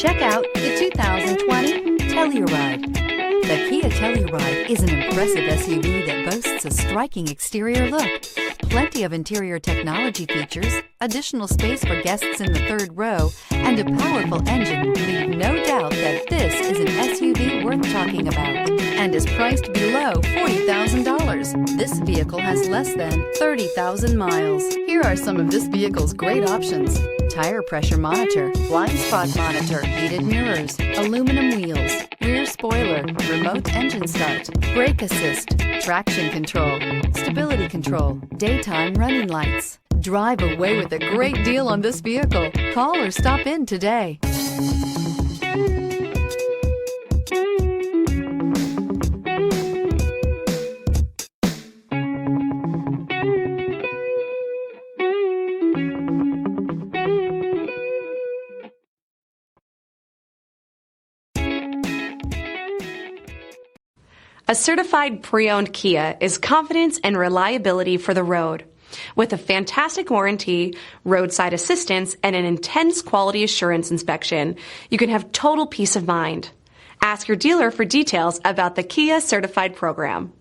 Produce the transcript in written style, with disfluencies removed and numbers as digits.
Check out the 2020 Telluride. The Kia Telluride is an impressive SUV that boasts a striking exterior look, plenty of interior technology features, additional space for guests in the third row, and a powerful engine leave no doubt that this is an SUV worth talking about and is priced below $40,000. This vehicle has less than 30,000 miles. Here are some of this vehicle's great options: tire pressure monitor, blind spot monitor, heated mirrors, aluminum wheels, rear spoiler, remote engine start, brake assist, traction control, stability control, daytime running lights. Drive away with a great deal on this vehicle. Call or stop in today. A certified pre-owned Kia is confidence and reliability for the road. With a fantastic warranty, roadside assistance, and an intense quality assurance inspection, you can have total peace of mind. Ask your dealer for details about the Kia Certified program.